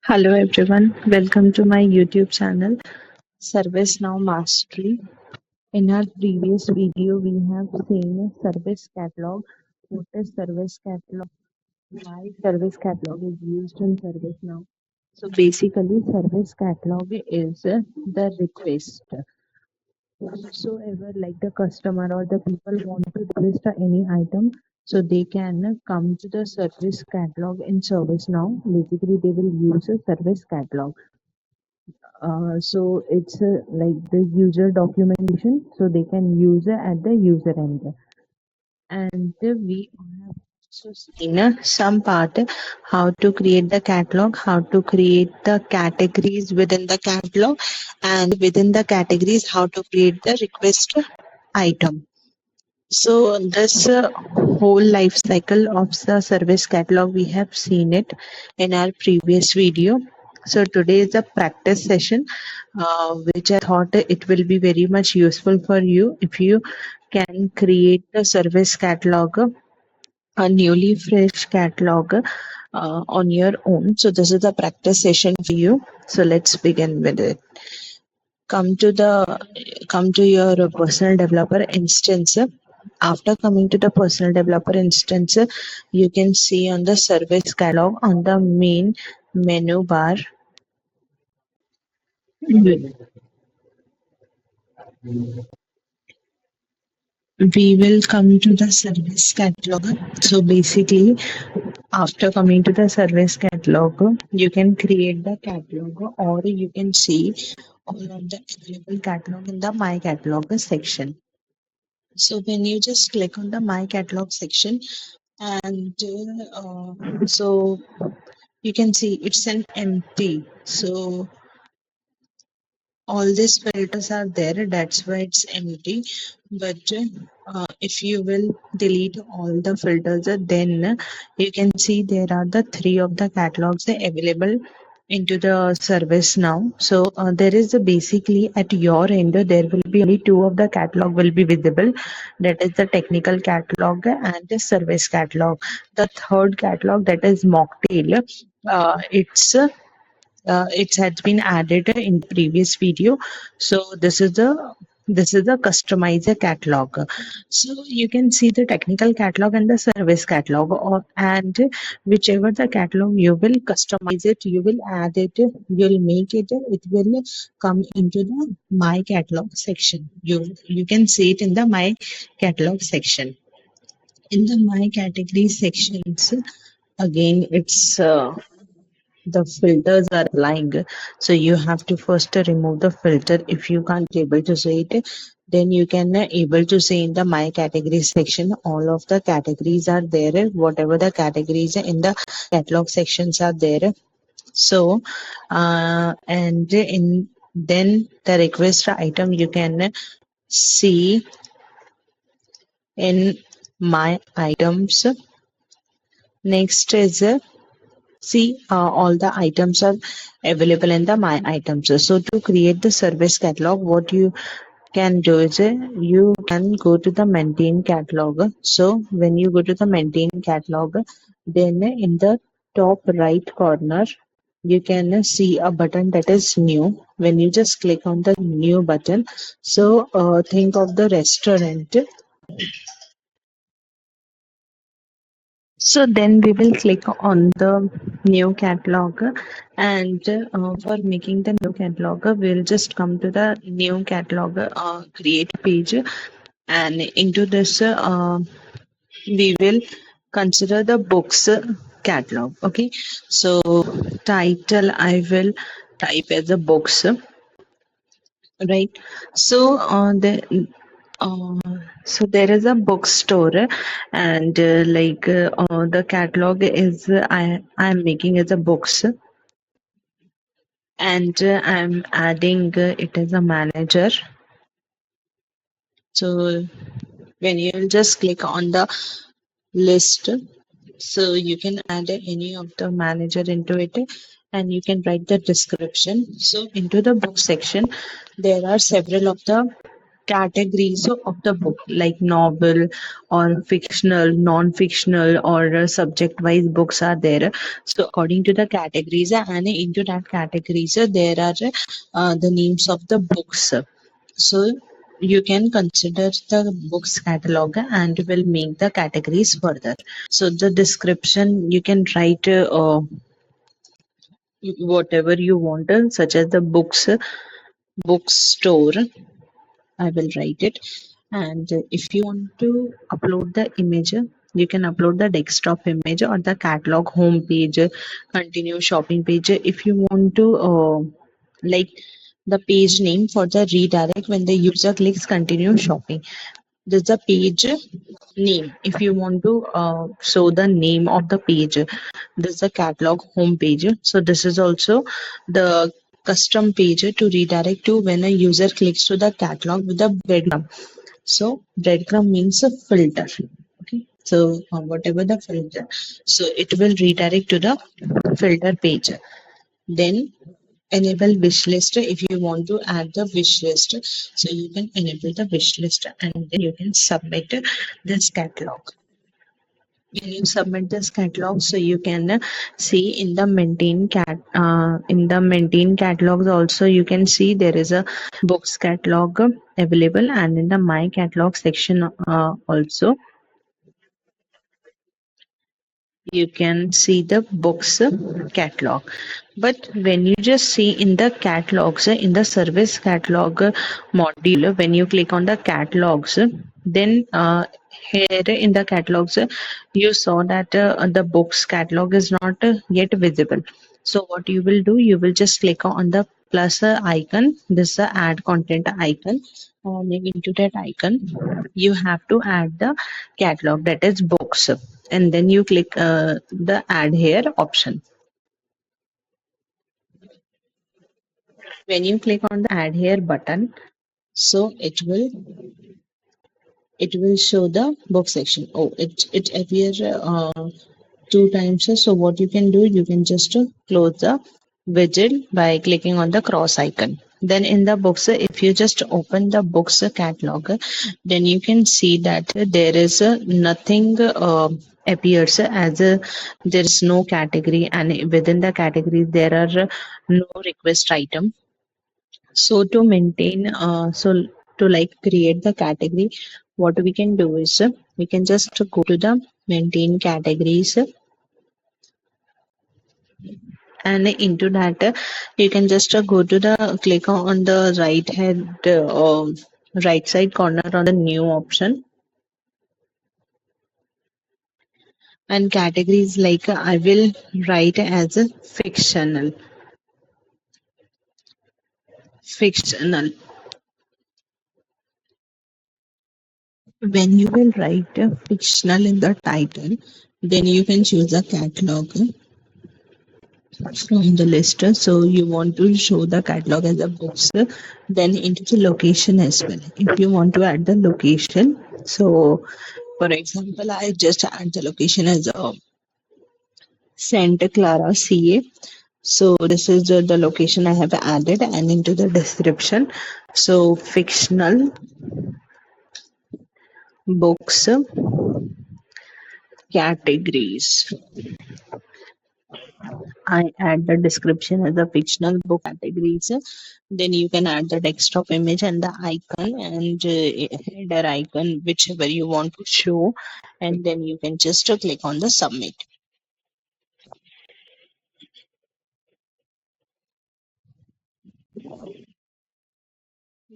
Hello everyone, welcome to my YouTube channel ServiceNow Mastery. In our previous video, we have seen a service catalog. What is service catalog? Why service catalog is used in ServiceNow? So basically, service catalog is the request. Whosoever, like the customer or the people want to request any item, so they can come to the service catalog in ServiceNow. Basically, they will use a service catalog. So it's like the user documentation, so they can use it at the user end. And we have also seen some part how to create the catalog, how to create the categories within the catalog, and within the categories, how to create the request item. So this whole life cycle of the service catalog, we have seen it in our previous video. So today is a practice session, which I thought it will be very much useful for you if you can create the service catalog, a newly fresh catalog on your own. So this is a practice session for you. So let's begin with it. Come to your personal developer instance. After coming to the personal developer instance, you can see on the service catalog on the main menu bar. We will come to the service catalog. So basically, after coming to the service catalog, you can create the catalog, or you can see all of the available catalog in the My Catalog section. So when you just click on the My Catalog section, and so you can see it's an empty. So all these filters are there, that's why it's empty. But if you will delete all the filters, then you can see there are the three of the catalogs available into the service now. So there is basically at your end there will be only two of the catalog will be visible, that is the technical catalog and the service catalog. The third catalog, that is mocktail, it has been added in previous video. So this is the customizer catalog. So you can see the technical catalog and the service catalog, and whichever the catalog you will customize it, you will add it, you'll make it, it will come into the My Catalog section. You can see it in the My Catalog section. In the My Category sections, again it's the filters are applying, so you have to first remove the filter. If you can't able to see it, then you can able to see in the My Category section all of the categories are there, whatever the categories in the catalog sections are there. So and in then the request item you can see in My Items. Next is see all the items are available in the My Items. So to create the service catalog, what you can do is you can go to the maintain catalog. So when you go to the maintain catalog, then in the top right corner you can see a button that is new. When you just click on the new button, so think of the restaurant. So then we will click on the new catalog, and for making the new catalog, we'll just come to the new catalog create page, and into this we will consider the books catalog. Okay, so title I will type as a books, right? So uh, so there is a bookstore, and the catalog is I'm making as a books, and I'm adding it as a manager. So when you just click on the list, so you can add any of the manager into it, and you can write the description. So into the book section, there are several of the categories of the book, like novel or fictional, non-fictional, or subject-wise books are there. So according to the categories, and into that categories, there are the names of the books. So you can consider the books catalog and will make the categories further. So the description you can write whatever you want, such as the books, bookstore. I will write it. And if you want to upload the image, you can upload the desktop image or the catalog home page, continue shopping page. If you want to like the page name for the redirect when the user clicks continue shopping. This is the page name. If you want to show the name of the page, this is the catalog home page. So this is also the custom page to redirect to when a user clicks to the catalog with the breadcrumb. So breadcrumb means a filter. Okay. So whatever the filter, so it will redirect to the filter page. Then enable wish list if you want to add the wish list. So you can enable the wish list and then you can submit this catalog. When you submit this catalog, so you can see in the maintain catalogs also you can see there is a books catalog available, and in the my catalog section also you can see the books catalog. But when you just see in the catalogs, in the service catalog module, when you click on the catalogs, then here in the catalogs, you saw that the books catalog is not yet visible. So what you will do, you will just click on the plus icon, this add content icon, and into that icon, you have to add the catalog, that is books, and then you click the add here option. When you click on the add here button, so it will show the book section. Oh, it appears two times. So what you can do, you can just close the widget by clicking on the cross icon. Then in the books, if you just open the books catalog, then you can see that there is nothing appears as there is no category, and within the category there are no request item. So to maintain, to like create the category, what we can do is we can just go to the maintain categories, and into that you can just go to the click on the right side corner on the new option, and categories like I will write as a fictional. When you will write fictional in the title, then you can choose a catalog from the list. So you want to show the catalog as a books, then into the location as well. If you want to add the location, so for example, I just add the location as Santa Clara, CA. So this is the location I have added, and into the description. So fictional books categories. I add the description as a fictional book categories. Then you can add the desktop image and the icon and header icon, whichever you want to show, and then you can just click on the submit.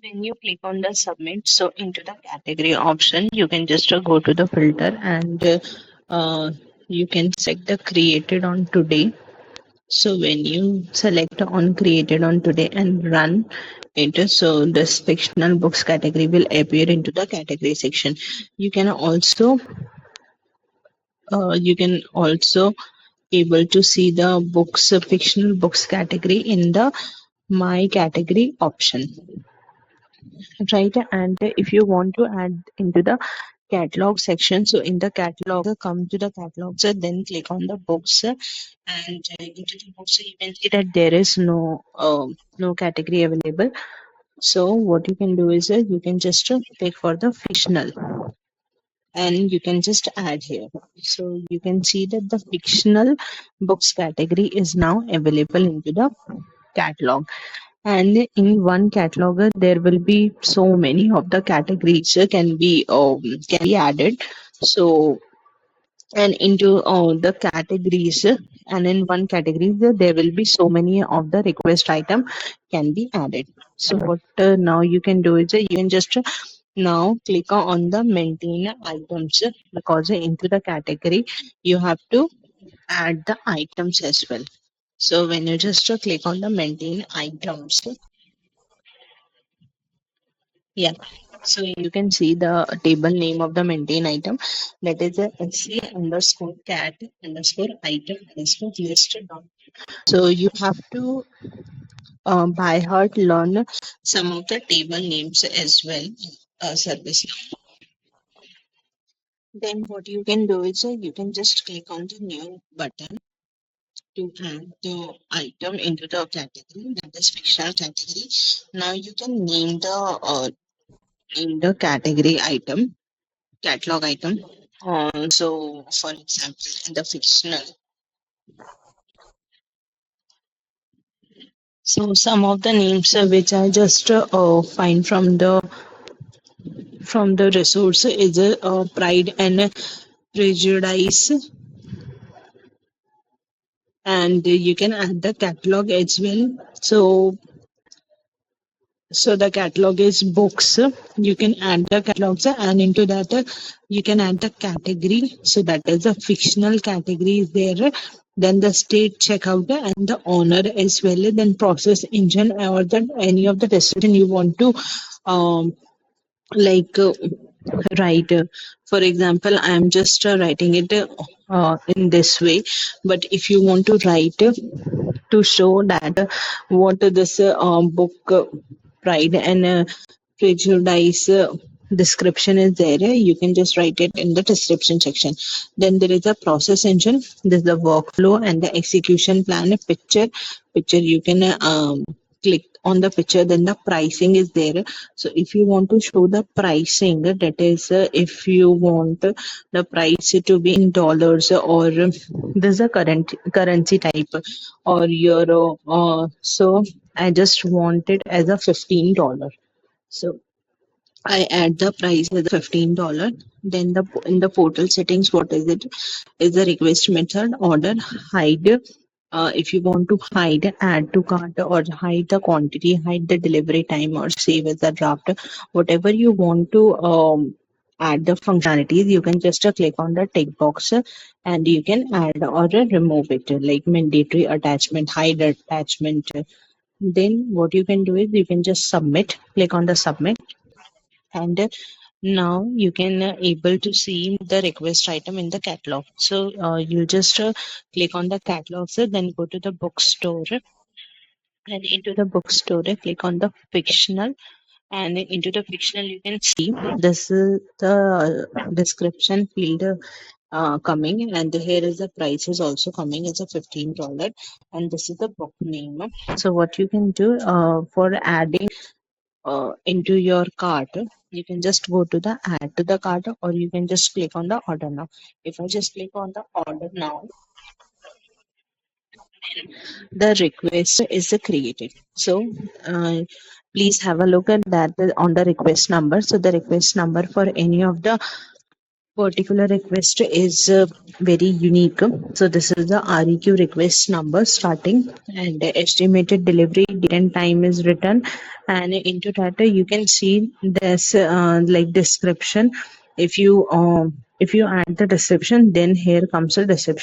When you click on the submit, so into the category option, you can just go to the filter and you can select the created on today. So when you select on created on today and run it, so this fictional books category will appear into the category section. You can also able to see the books fictional books category in the my category option, right? And if you want to add into the catalog section, so in the catalog come to the catalog, so then click on the books, and into the books you can see that there is no category available. So what you can do is you can just click for the fictional and you can just add here. So you can see that the fictional books category is now available into the catalog. And in one cataloger, there will be so many of the categories can be added. So and into the categories, and in one category there will be so many of the request item can be added. So what now you can do is you can just now click on the maintain items, because into the category you have to add the items as well. So when you just click on the maintain items, yeah, so you can see the table name of the maintain item, that is a SC underscore cat underscore item underscore list dot. So you have to by heart learn some of the table names as well, service. Then what you can do is you can just click on the new button to add the item into the category, that is fictional category. Now you can name the category item, catalog item. So for example, in the fictional, so some of the names which I just find from the resource is Pride and Prejudice, and you can add the catalog as well. So the catalog is books. You can add the catalogs and into that you can add the category. So that is a fictional category is there. Then the state checkout and the owner as well. Then process engine or the any of the description you want to um, like write. For example, I am just writing it in this way. But if you want to write to show that what this book Pride and Prejudice description is there, you can just write it in the description section. Then there is a process engine, there's the workflow and the execution plan. A picture you can click on the picture, then the pricing is there. So if you want to show the pricing, that is if you want the price to be in dollars, or this is a currency type or euro, so I just want it as a $15. So I add the price as $15. Then in the portal settings, what is it? Is the request method, order, hide. If you want to hide, add to cart or hide the quantity, hide the delivery time, or save as a draft, whatever you want to add the functionalities, you can just click on the tick box and you can add or remove it, like mandatory attachment, hide attachment. Then what you can do is you can just submit, click on the submit, and now you can able to see the request item in the catalog. So you just click on the catalog, then go to the bookstore, and into the bookstore click on the fictional, and into the fictional you can see this is the description field coming, and here is the price is also coming as a $15, and this is the book name. So what you can do for adding into your cart, you can just go to the add to the cart, or you can just click on the order now. If I just click on the order now, the request is created. So please have a look at that on the request number. So the request number for any of the particular request is very unique. So this is the REQ request number starting, and the estimated delivery date and time is written, and into that you can see this like description. If you add the description, then here comes the description.